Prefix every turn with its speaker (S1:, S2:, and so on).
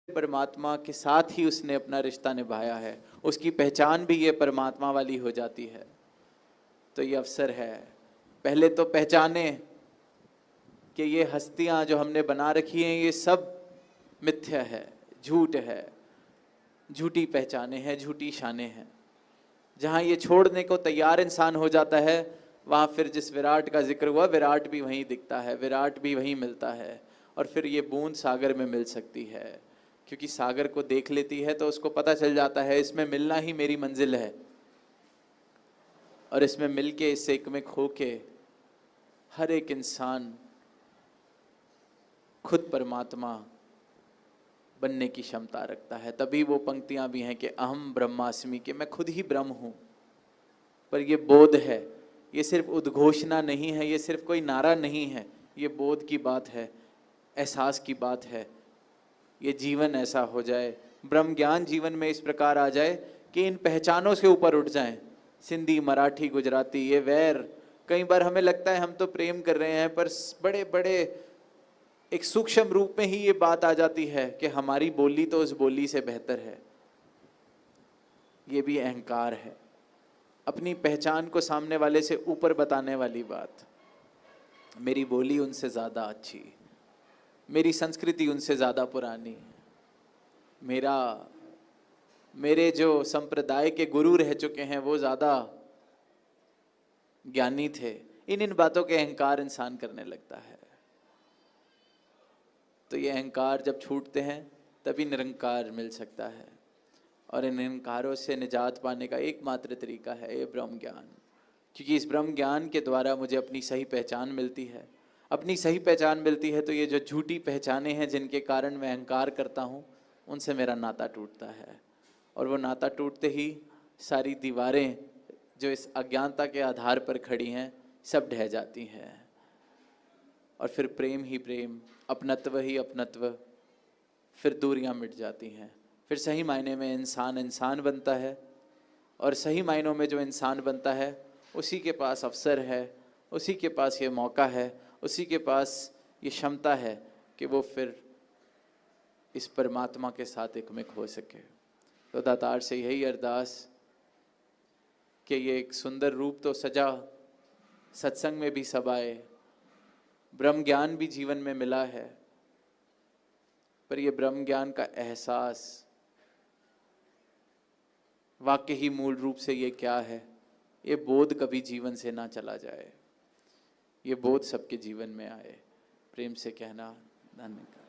S1: परमात्मा के साथ ही उसने अपना रिश्ता निभाया है, उसकी पहचान भी ये परमात्मा वाली हो जाती है। तो ये अवसर है, पहले तो पहचाने कि ये हस्तियां जो हमने बना रखी हैं ये सब मिथ्या है, झूठ है, झूठी पहचाने हैं, झूठी शाने हैं। जहाँ ये छोड़ने को तैयार इंसान हो जाता है, वहाँ फिर जिस विराट का जिक्र हुआ, विराट भी वहीं दिखता है, विराट भी वहीं मिलता है। और फिर ये बूंद सागर में मिल सकती है, क्योंकि सागर को देख लेती है तो उसको पता चल जाता है इसमें मिलना ही मेरी मंजिल है। और इसमें मिलके, इस एक में खो के हर एक इंसान खुद परमात्मा बनने की क्षमता रखता है। तभी वो पंक्तियां भी हैं कि अहम ब्रह्मास्मि, कि मैं खुद ही ब्रह्म हूँ। पर ये बोध है, ये सिर्फ उद्घोषणा नहीं है, ये सिर्फ कोई नारा नहीं है, ये बोध की बात है, एहसास की बात है। ये जीवन ऐसा हो जाए, ब्रह्म ज्ञान जीवन में इस प्रकार आ जाए कि इन पहचानों से ऊपर उठ जाएं। सिंधी, मराठी, गुजराती, ये वैर, कई बार हमें लगता है हम तो प्रेम कर रहे हैं, पर बड़े बड़े एक सूक्ष्म रूप में ही ये बात आ जाती है कि हमारी बोली तो उस बोली से बेहतर है। ये भी अहंकार है, अपनी पहचान को सामने वाले से ऊपर बताने वाली बात। मेरी बोली उनसे ज़्यादा अच्छी, मेरी संस्कृति उनसे ज़्यादा पुरानी, मेरे जो संप्रदाय के गुरु रह चुके हैं वो ज़्यादा ज्ञानी थे। इन बातों के अहंकार इंसान करने लगता है। तो ये अहंकार जब छूटते हैं तभी निरंकार मिल सकता है। और इन अहंकारों से निजात पाने का एकमात्र तरीका है ये ब्रह्म ज्ञान, क्योंकि इस ब्रह्म ज्ञान के द्वारा मुझे अपनी सही पहचान मिलती है। अपनी सही पहचान मिलती है तो ये जो झूठी पहचाने हैं जिनके कारण मैं अहंकार करता हूँ, उनसे मेरा नाता टूटता है। और वो नाता टूटते ही सारी दीवारें जो इस अज्ञानता के आधार पर खड़ी हैं सब ढह जाती हैं। और फिर प्रेम ही प्रेम, अपनत्व ही अपनत्व, फिर दूरियां मिट जाती हैं। फिर सही मायने में इंसान इंसान बनता है। और सही मायनों में जो इंसान बनता है उसी के पास अवसर है, उसी के पास ये मौका है, उसी के पास ये क्षमता है कि वो फिर इस परमात्मा के साथ एकमिक हो सके। तो दातार से यही अरदास कि ये एक सुंदर रूप तो सजा, सत्संग में भी सब आए, ब्रह्म ज्ञान भी जीवन में मिला है, पर ये ब्रह्म ज्ञान का एहसास वाक्य ही मूल रूप से ये क्या है, ये बोध कभी जीवन से ना चला जाए। ये बोध सबके जीवन में आए। प्रेम से कहना धन्यवाद।